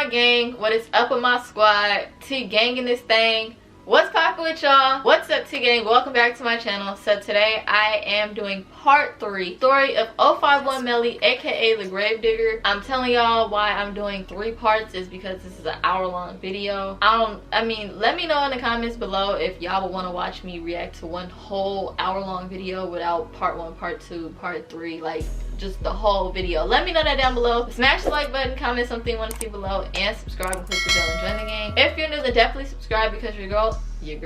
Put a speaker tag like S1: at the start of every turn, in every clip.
S1: my gang? What is up with my squad? T-Gang in this thing. What's poppin' with y'all? What's up, T-Gang? Welcome back to my channel. So today I am doing part 3, story of 051 Melly, aka The Gravedigger. I'm telling y'all why I'm doing 3 parts is because this is an hour-long video. I mean, let me know in the comments below if y'all would want to watch me react to one whole hour-long video without part 1, part 2, part 3, like just the whole video. Let me know that down below. Smash the like button, comment something you want to see below, and subscribe and click the bell and join the game. If you're new, then definitely subscribe because your girl ain't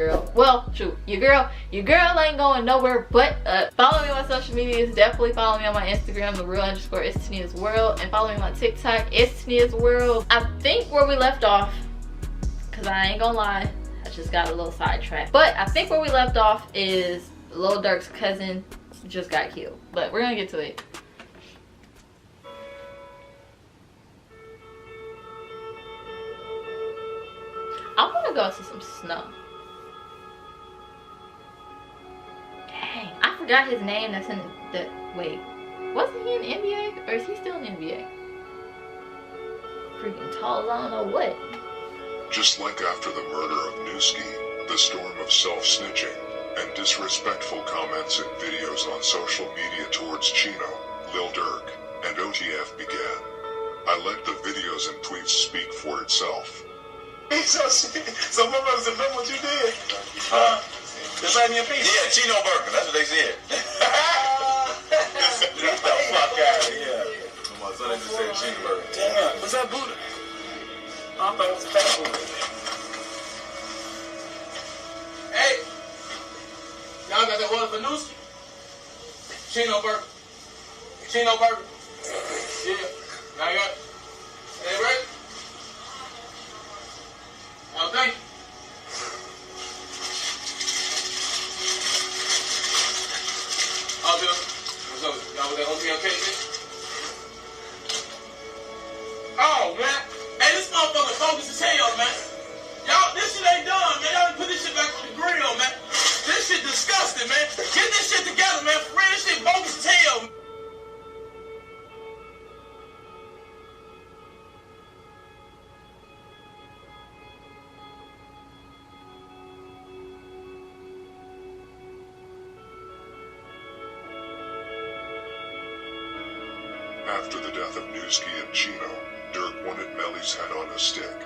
S1: going nowhere but up. Follow me on my social medias. Definitely follow me on my Instagram, _is Tania's World, and follow me on my TikTok, it's Tania's World. I think where we left off, because I ain't gonna lie, I just got a little sidetracked, but I think where we left off is Lil Durk's cousin just got killed, but we're gonna get to it. I want to go to some snow. Dang, I forgot his name. That's in the wait. Wasn't he in the NBA, or is he still in the NBA? Freaking tall, I don't know what.
S2: Just like after the murder of Newski, the storm of self-snitching and disrespectful comments and videos on social media towards Chino, Lil Durk, and OTF began. I let the videos and tweets speak for itself.
S3: So motherfuckers remember what you did? This ain't your piece? Yeah, Chino Burger, that's what they said. Get the fuck out of here. My son just said Chino Burger. Damn, what's that Buddha? I thought it was a fat Buddha. Hey! Y'all got that water for Newski? Chino Burger. Chino Burger. Yeah. Now you got it. Hey, right? Oh, thank you. Oh, Bill. What's up? Y'all with that A.K.A shit? Oh, man. Hey, this motherfucker bogus as hell, man. Y'all, this shit ain't done, man. Y'all put this shit back on the grill, man. This shit disgusting, man. Get this shit together, man. For real, this shit bogus as hell, man.
S2: After the death of Newski and Chino, Durk wanted Melly's head on a stick.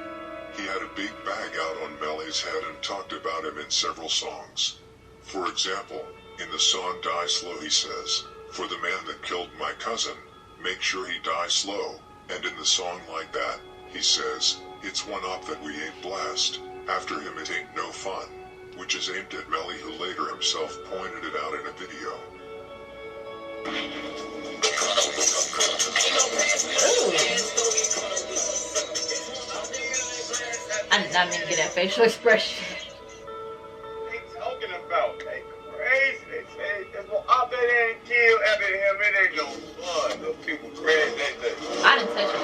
S2: He had a big bag out on Melly's head and talked about him in several songs. For example, in the song Die Slow he says, "For the man that killed my cousin, make sure he die slow." And in the song Like That, he says, "It's one up that we ain't blast. After him it ain't no fun," which is aimed at Melly, who later himself pointed it out in a video.
S1: I did not mean to get that facial expression.
S3: They talking about, they crazy. They say that's what I bet they ain't killed after him. It ain't no fun. Those people crazy.
S1: I didn't touch it.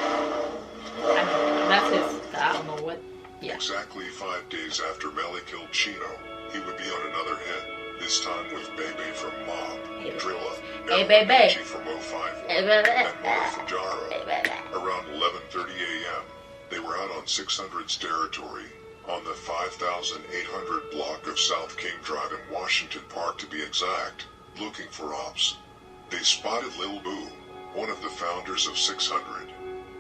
S1: That's his. I don't know what. Yeah.
S2: Exactly 5 days after Melly killed Chino, he would be on another hit. This time with Bebe from Mob, Drilla, and
S1: Bebe
S2: from 051, and Mona Fajaro. Around 11:30 a.m., they were out on 600's territory, on the 5,800 block of South King Drive in Washington Park to be exact, looking for ops. They spotted Lil Boo, one of the founders of 600.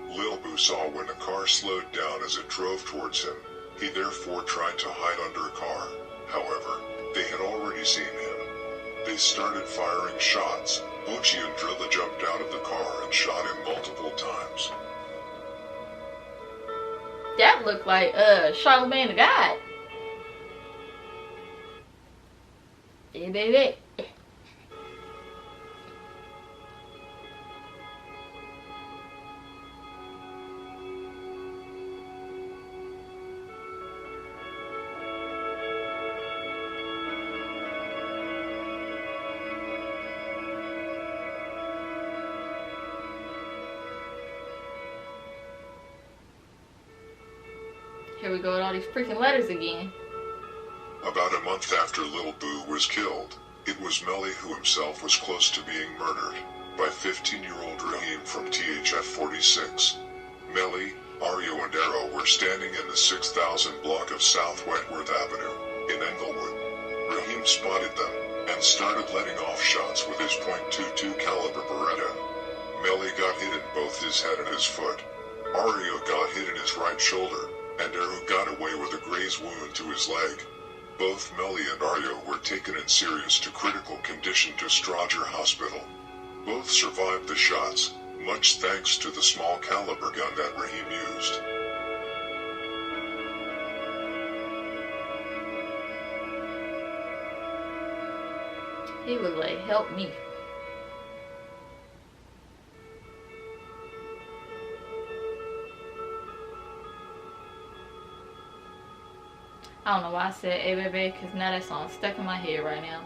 S2: Lil Boo saw when a car slowed down as it drove towards him. He therefore tried to hide under a car. However, they had already seen him. They started firing shots. Ochi and Drilla jumped out of the car and shot him multiple times.
S1: That looked like Charlemagne the God. Hey, baby. Here we go with all these freaking letters again.
S2: About a month after Lil Boo was killed, it was Melly who himself was close to being murdered by 15-year-old Raheem from THF 46. Melly, Ario and Arrow were standing in the 6000 block of South Wentworth Avenue in Englewood. Raheem spotted them and started letting off shots with his .22 caliber Beretta. Melly got hit in both his head and his foot. Ario got hit in his right shoulder, and Arrow got away with a graze wound to his leg. Both Melly and Ario were taken in serious to critical condition to Strager Hospital. Both survived the shots, much thanks to the small caliber gun that Raheem used.
S1: He was like, help me. I don't know why I said "Hey baby," because now that song's stuck in my head right now.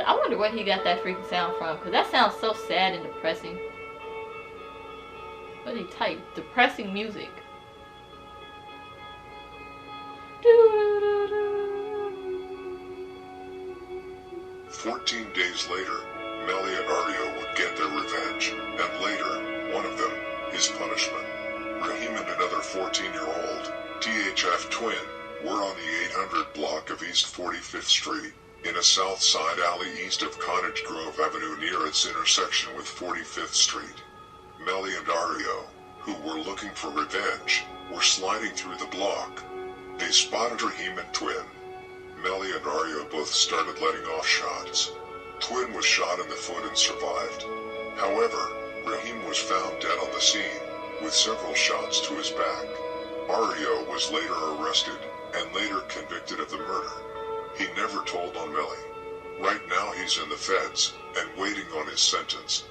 S1: I wonder where he got that freaking sound from, because that sounds so sad and depressing. What did he type? Depressing music.
S2: 14 days later, Melly and Ario would get their revenge, and later, one of them, his punishment. Raheem and another 14-year-old, THF twin, were on the 800 block of East 45th Street, in a south side alley east of Cottage Grove Avenue near its intersection with 45th Street. Melly and Ario, who were looking for revenge, were sliding through the block. They spotted Raheem and Twin. Melly and Ario both started letting off shots. Twin was shot in the foot and survived. However, Raheem was found dead on the scene, with several shots to his back. Ario was later arrested, and later convicted of the murder. He never told on Melly. Right now he's in the feds, and waiting on his sentence.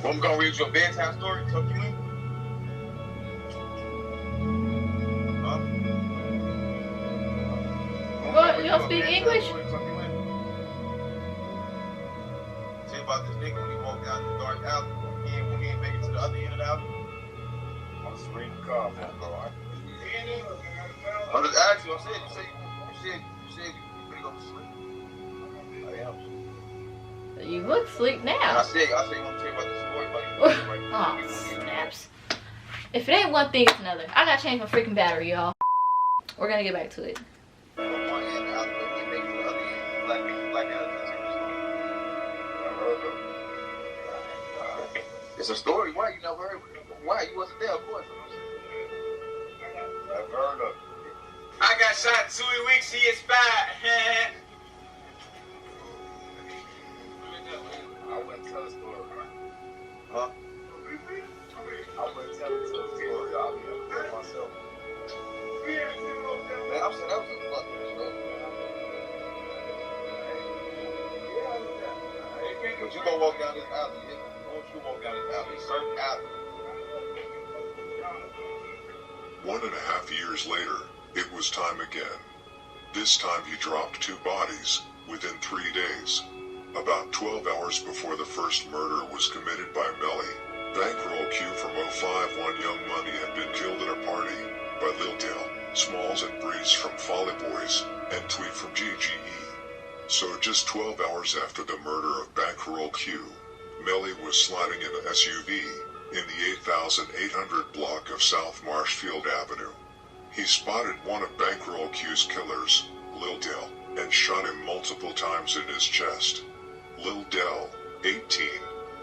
S3: Well, I'm gonna read you a bedtime story, tuck you in. Huh?
S1: What? You don't speak English?
S3: Tell you about this nigga when he walked down the dark alley. When he ain't make it to the other end of the alley. I'm just reading the car, man. I'm just asking you. I said, you said you finna go to sleep. I am.
S1: You look sleep now.
S3: And I said, you want to tell you about this story about
S1: Oh, snaps. If it ain't one thing, it's another. I gotta change my freaking battery, y'all. We're gonna get back to it.
S3: It's a story. Why you never heard? Why you wasn't there? Of course. I've heard of it. I got shot 2 weeks. He expired. I wouldn't tell a story. Huh? I wouldn't tell a story. I'll be able to tell myself. Man, I'm saying that was a fucking story. But you gonna walk down this alley, don't you walk down this alley, certain alley.
S2: 1.5 years later, it was time again. This time he dropped 2 bodies, within 3 days. About 12 hours before the first murder was committed by Melly, Bankroll Q from 051 Young Money had been killed at a party by Lil Dale, Smalls and Breeze from Folly Boys, and Tweet from GGE. So just 12 hours after the murder of Bankroll Q, Melly was sliding in an SUV in the 8800 block of South Marshfield Avenue. He spotted one of Bankroll Q's killers, Lil Dale, and shot him multiple times in his chest. Lil Del, 18,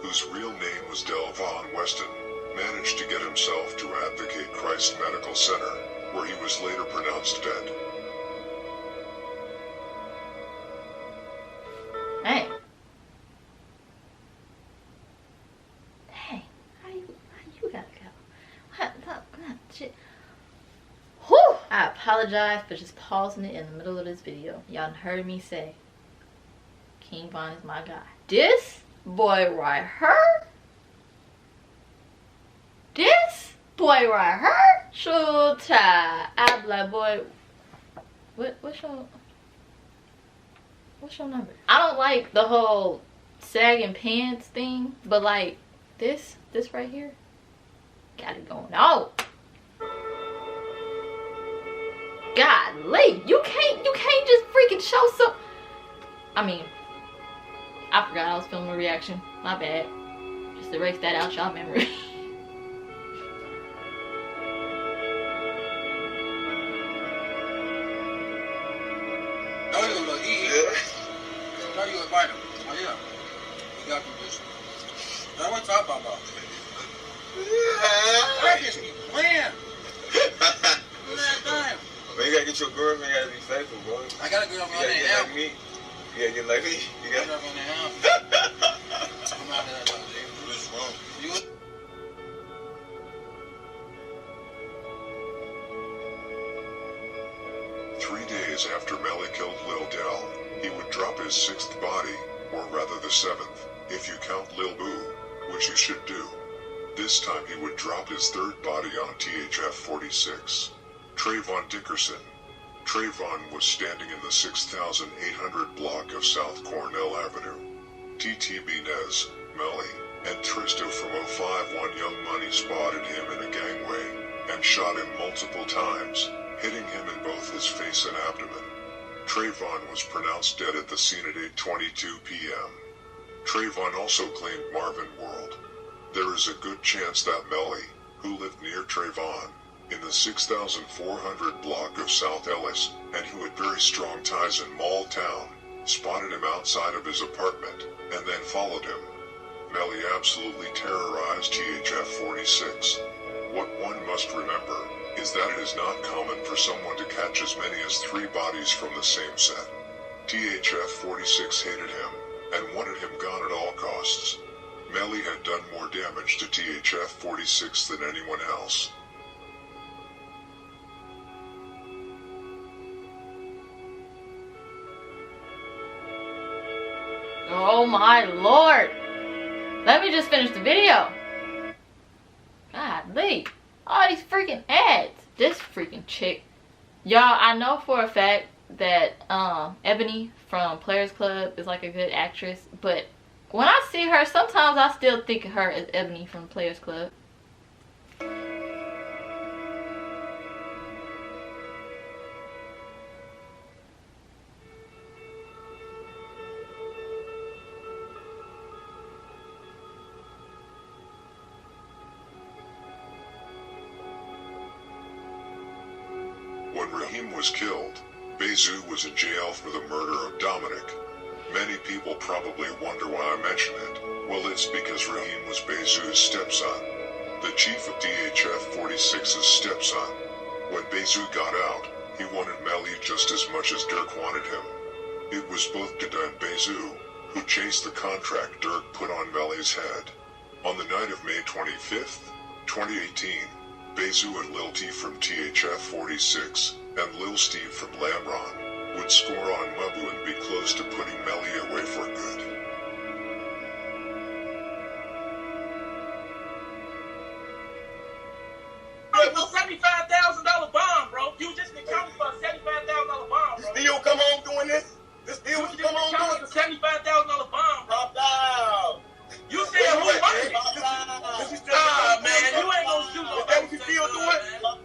S2: whose real name was Delvon Weston, managed to get himself to Advocate Christ Medical Center, where he was later pronounced dead.
S1: Hey, I apologize for just pausing it in the middle of this video. Y'all heard me say King Von is my guy. This boy right here. This boy right here. Showtime. I black boy. What's your number? I don't like the whole sagging pants thing, but like this right here got it going on. Golly, you can't just freaking show some. I mean, I forgot I was filming a reaction. My bad. Just erase that out y'all memory.
S3: No, you look easy. No, you invite him. Oh yeah, we got this. Now what talk about? I just be playing.
S4: Man, you gotta get your girlfriend, you gotta be faithful, bro.
S3: I got a girlfriend in the
S4: like me. You gotta get like me. You got
S3: a girlfriend in the house. I'm out there, what's wrong? You
S2: 3 days after Melly killed Lil Del, he would drop his 6th body, or rather the 7th, if you count Lil Boo, which you should do. This time he would drop his 3rd body on THF 46. Trayvon Dickerson. Trayvon was standing in the 6800 block of South Cornell Avenue. TTB Nez, Melly, and Tristo from 051 Young Money spotted him in a gangway and shot him multiple times, hitting him in both his face and abdomen. Trayvon was pronounced dead at the scene at 8:22 p.m. Trayvon also claimed Marvin World. There is a good chance that Melly, who lived near Trayvon, in the 6400 block of South Ellis, and who had very strong ties in Mall Town, spotted him outside of his apartment, and then followed him. Melly absolutely terrorized THF 46. What one must remember is that it is not common for someone to catch as many as 3 bodies from the same set. THF 46 hated him, and wanted him gone at all costs. Melly had done more damage to THF 46 than anyone else.
S1: Oh my lord. Let me just finish the video. Golly. All these freaking ads. This freaking chick. Y'all, I know for a fact that Ebony from Players Club is like a good actress, but when I see her, sometimes I still think of her as Ebony from Players Club.
S2: When Raheem was killed, Bezu was in jail for the murder of Dominic. Many people probably wonder why I mention it. Well, it's because Raheem was Bezu's stepson, the chief of THF 46's stepson. When Bezu got out, he wanted Melly just as much as Dirk wanted him. It was both Dada and Bezu who chased the contract Dirk put on Melly's head. On the night of May 25th, 2018, Bezu and Lil T from THF 46 and Lil Steve from Lamron would score on Mabu and be close to putting Melly away for good.
S3: It was a $75,000 bond, bro. You just accounted for a $75,000 bond, bro.
S4: Still come home doing this? This deal was come home doing
S3: a $75,000 bond, bro.
S4: Down.
S3: You said who money? Man, you ain't gonna shoot no.
S4: That what you still doing?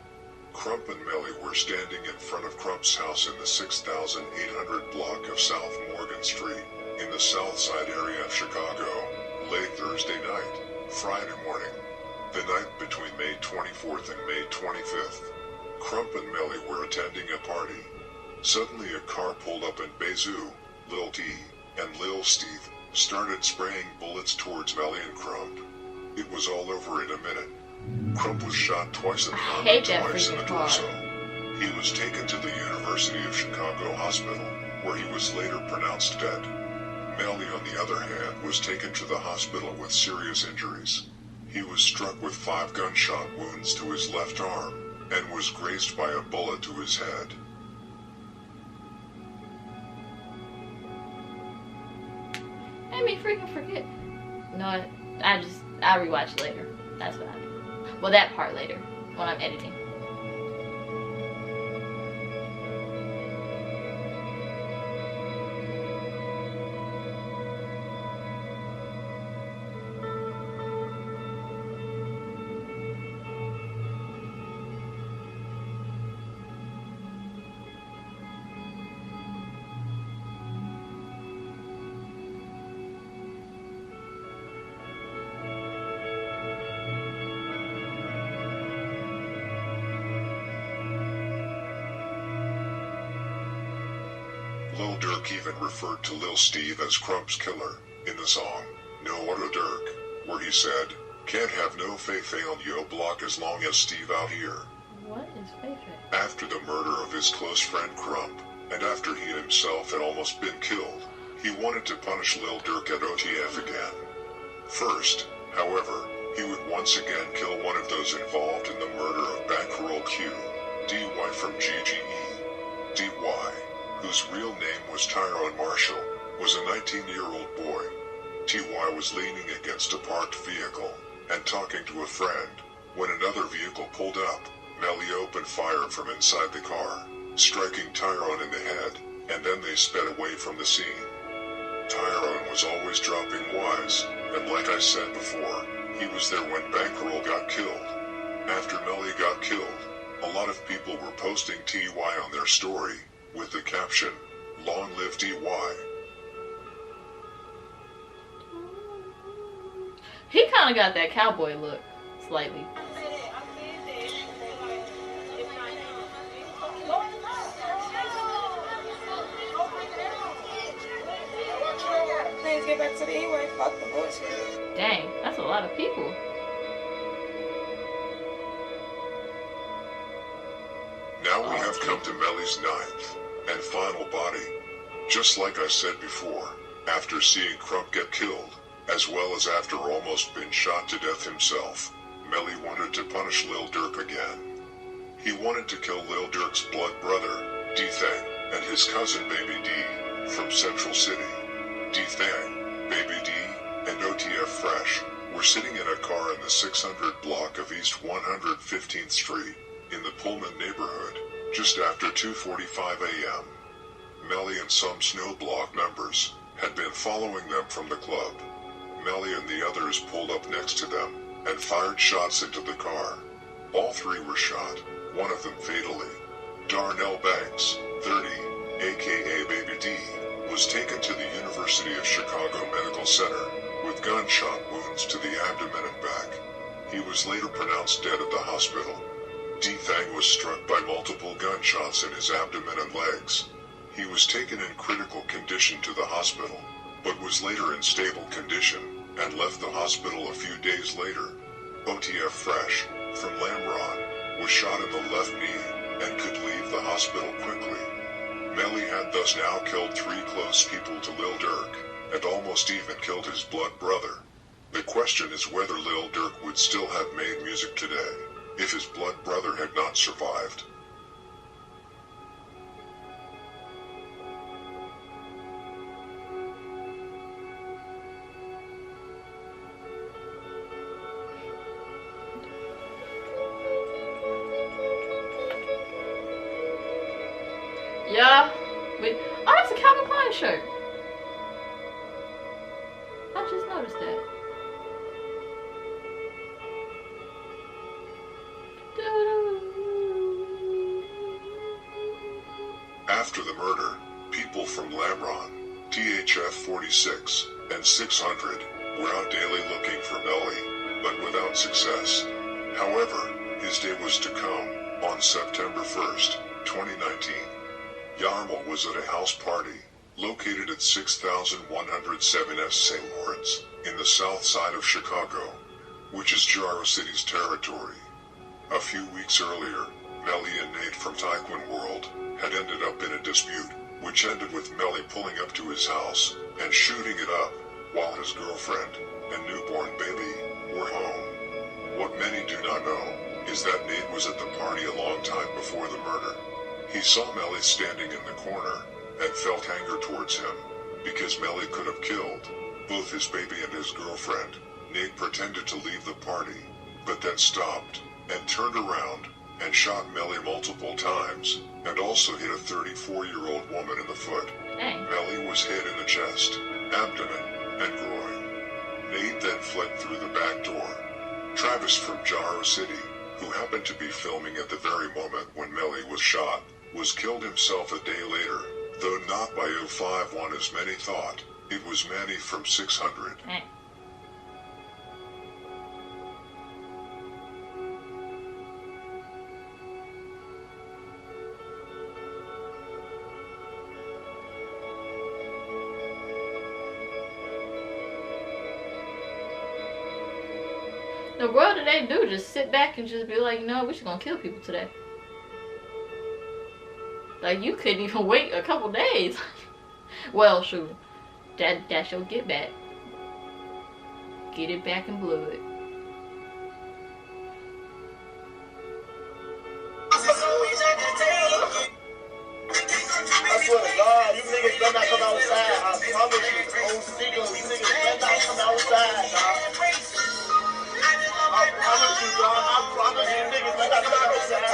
S2: Krump and Melly were standing in front of Krump's house in the 6800 block of South Morgan Street, in the South Side area of Chicago, late Thursday night, Friday morning, the night between May 24th and May 25th. Krump and Melly were attending a party. Suddenly a car pulled up and Bezu, Lil T, and Lil Steve started spraying bullets towards Melly and Krump. It was all over in a minute. Krump was shot twice in the arm and twice in the torso. He was taken to the University of Chicago Hospital, where he was later pronounced dead. Melly, on the other hand, was taken to the hospital with serious injuries. He was struck with 5 gunshot wounds to his left arm. and was grazed by a bullet to his head.
S1: Made me freaking forget. No, I rewatch later. That's what I do. Well, that part later when I'm editing.
S2: Lil Durk even referred to Lil Steve as Krump's killer in the song No Other Durk, where he said, "Can't have no Fei-Fei on yo block as long as Steve out here."
S1: What is Fei-Fei?
S2: After the murder of his close friend Krump, and after he himself had almost been killed, he wanted to punish Lil Durk at OTF again. First, however, he would once again kill one of those involved in the murder of Bankroll Q, DY from GGE. DY, whose real name was Tyrone Marshall, was a 19-year-old boy. TY was leaning against a parked vehicle and talking to a friend when another vehicle pulled up. Melly opened fire from inside the car, striking Tyrone in the head, and then they sped away from the scene. Tyrone was always dropping Ys, and like I said before, he was there when Bankroll got killed. After Melly got killed, a lot of people were posting TY on their story, with the caption, "Long live DY."
S1: He kind of got that cowboy look, slightly.
S5: Please get back to the E-way. Fuck the bullshit.
S1: Dang, that's a lot of people.
S2: Now we have come to Melly's ninth and final body. Just like I said before, after seeing Krump get killed, as well as after almost being shot to death himself, Melly wanted to punish Lil Durk again. He wanted to kill Lil Durk's blood brother, D-Thang, and his cousin Baby D, from Central City. D-Thang, Baby D, and OTF Fresh were sitting in a car in the 600 block of East 115th Street, in the Pullman neighborhood, just after 2:45 a.m. Melly and some Snow Block members had been following them from the club. Melly and the others pulled up next to them and fired shots into the car. All three were shot, one of them fatally. Darnell Banks, 30, A.K.A Baby D, was taken to the University of Chicago Medical Center with gunshot wounds to the abdomen and back. He was later pronounced dead at the hospital. D-Thang was struck by multiple gunshots in his abdomen and legs. He was taken in critical condition to the hospital, but was later in stable condition and left the hospital a few days later. OTF Fresh, from Lamron, was shot in the left knee and could leave the hospital quickly. Melly had thus now killed 3 close people to Lil Durk, and almost even killed his blood brother. The question is whether Lil Durk would still have made music today, if his blood brother had not survived.
S1: Yeah, oh, that's a Calvin Klein shirt. I just noticed that.
S2: After the murder, people from Lamron, THF 46, and 600 were out daily looking for Melly, but without success. However, his day was to come on September 1st, 2019. Yarmul was at a house party located at 6107 S. St. Lawrence in the south side of Chicago, which is Jaro City's territory. A few weeks earlier, Melly and Nate from Taekwon World had ended up in a dispute, which ended with Melly pulling up to his house and shooting it up, while his girlfriend and newborn baby were home. What many do not know is that Nate was at the party a long time before the murder. He saw Melly standing in the corner and felt anger towards him because Melly could have killed both his baby and his girlfriend. Nate pretended to leave the party, but then stopped and turned around and shot Melly multiple times and also hit a 34-year-old woman in the foot.
S1: Dang.
S2: Melly was hit in the chest, abdomen, and groin. Nate then fled through the back door. Travis from Jaro City, who happened to be filming at the very moment when Melly was shot, was killed himself a day later, though not by 051 as many thought. It was Manny from 600.
S1: Dang. The world did they do? Just sit back and just be like, no, we're just gonna kill people today. Like, you couldn't even wait a couple days. Well, shoot, that's your get back. Get it back in blood.
S4: I swear to God, you niggas better not come outside. I promise you, old single, you niggas better not come outside, dog. I promise you, dog. I promise you, niggas better not come outside.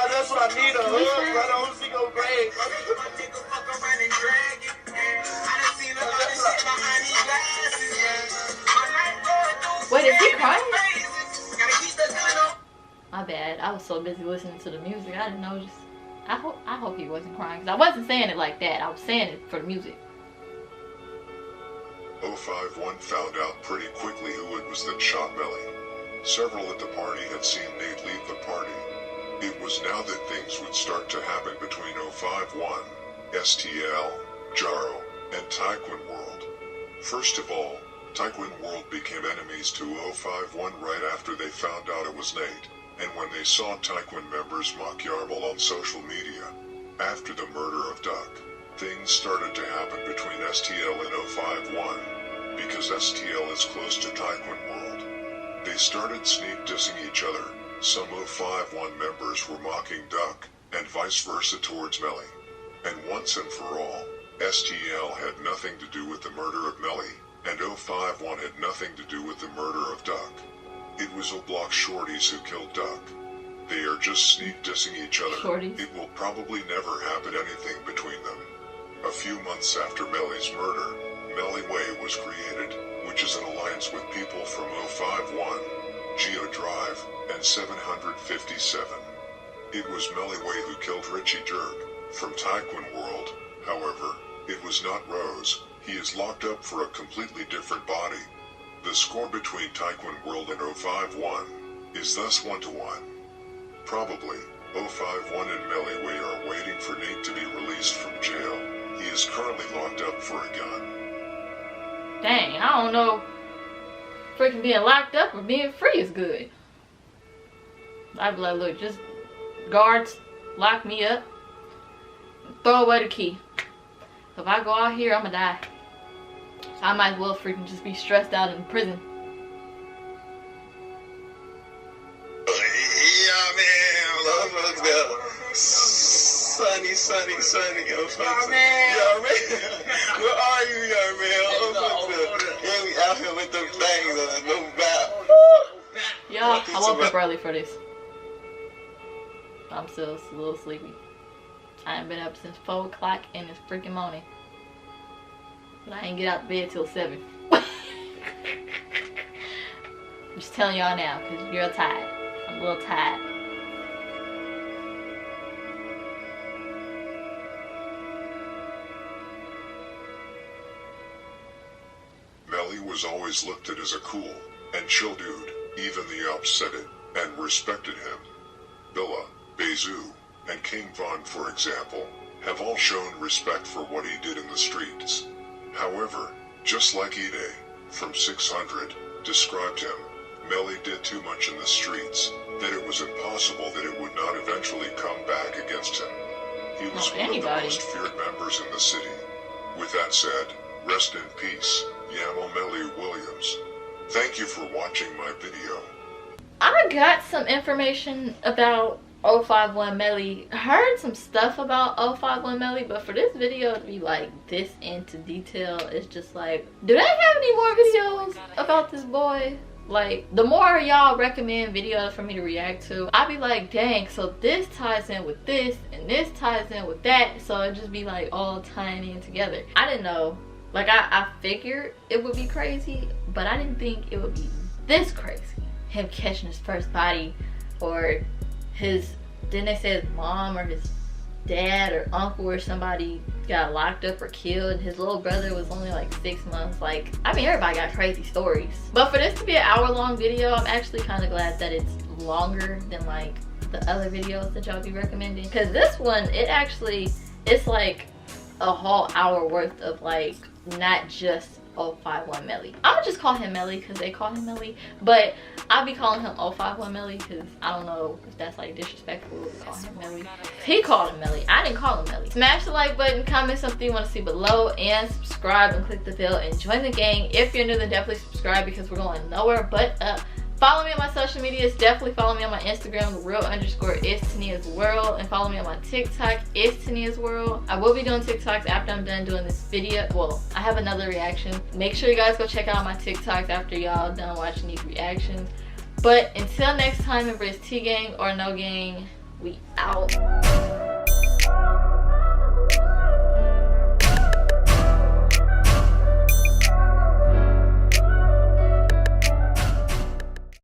S4: That's what I need, a hood, brother. I want to see go grave.
S1: Wait, is he crying? My bad. I was so busy listening to the music. I didn't know. Just I hope he wasn't crying, because I wasn't saying it like that. I was saying it for the music.
S2: 051 found out pretty quickly who it was that shot Melly. Several at the party had seen Nate leave the party. It was now that things would start to happen between 051, STL, Jaro, and Taekwon World. First of all, Taekwon World became enemies to 051 right after they found out it was Nate, and when they saw Taekwon members mock Yarble on social media. After the murder of Duck, things started to happen between STL and 051, because STL is close to Taekwon World. They started sneak dissing each other. Some 051 members were mocking Duck, and vice versa towards Melly. And once and for all, STL had nothing to do with the murder of Melly, and 051 had nothing to do with the murder of Duck. It was O-Block Shorties who killed Duck. They are just sneak dissing each other.
S1: Shorties.
S2: It will probably never happen anything between them. A few months after Melly's murder, Melly Way was created, which is an alliance with people from 051, Geo Drive, and 757. It was Melly Way who killed Richie Jerk from Taekwon World. However, it was not Rose. He is locked up for a completely different body. The score between Taekwon World and 051 is thus 1-1. Probably, 051 and Melly Way are waiting for Nate to be released from jail. He is currently locked up for a gun.
S1: Dang, I don't know. Freaking being locked up or being free is good. I'd be like, look, just guards, lock me up, throw away the key. If I go out here, I'm gonna die. So I might as well freaking just be stressed out in prison.
S4: Yeah, man. Sunny. Yeah, man. Where are you, young man? Yeah, we out here with them things on no map.
S1: Y'all, I woke up early for this. I'm still a little sleepy. I ain't been up since 4 o'clock in this freaking morning. But I ain't get out of bed till 7. I'm just telling y'all now, because you're tired. I'm a little tired.
S2: Melly was always looked at as a cool and chill dude. Even the ops said it and respected him. Billa, Bezu, and King Von, for example, have all shown respect for what he did in the streets. However, just like A.K.A from 600, described him. Melly did too much in the streets, that it was impossible that it would not eventually come back against him. He was one of the most feared members in the city. With that said, rest in peace, Yamo Melly Williams. Thank you for watching my video.
S1: I got some information about 051 Melly. Heard some stuff about 051 Melly, but for this video to be like this into detail, it's just like, do they have any more videos about this boy? Like, the more y'all recommend videos for me to react to, I'll be like, dang, so this ties in with this and this ties in with that, so it just be like all tying in together. I didn't know, like I figured it would be crazy, but I didn't think it would be this crazy. Him catching his first body, or his, didn't they say his mom or his dad or uncle or somebody got locked up or killed. His little brother was only like 6 months. Like, I mean, everybody got crazy stories. But for this to be an hour-long video, I'm actually kind of glad that it's longer than like the other videos that y'all be recommending, because this one, it's like a whole hour worth of like not just 051 Melly. I'm gonna just call him Melly because they call him Melly, but I'll be calling him 051 Melly because I don't know if that's like disrespectful to call him Melly. He called him Melly. I didn't call him Melly. Smash the like button, comment something you want to see below, and subscribe and click the bell and join the gang. If you're new, then definitely subscribe because we're going nowhere but up. Follow me on my social medias. Definitely follow me on my Instagram, @real_is_Tania's_world, and follow me on my TikTok, _is_Tania's_world. I will be doing TikToks after I'm done doing this video. Well, I have another reaction. Make sure you guys go check out my TikToks after y'all done watching these reactions. But until next time, remember, it's T gang or no gang. We out.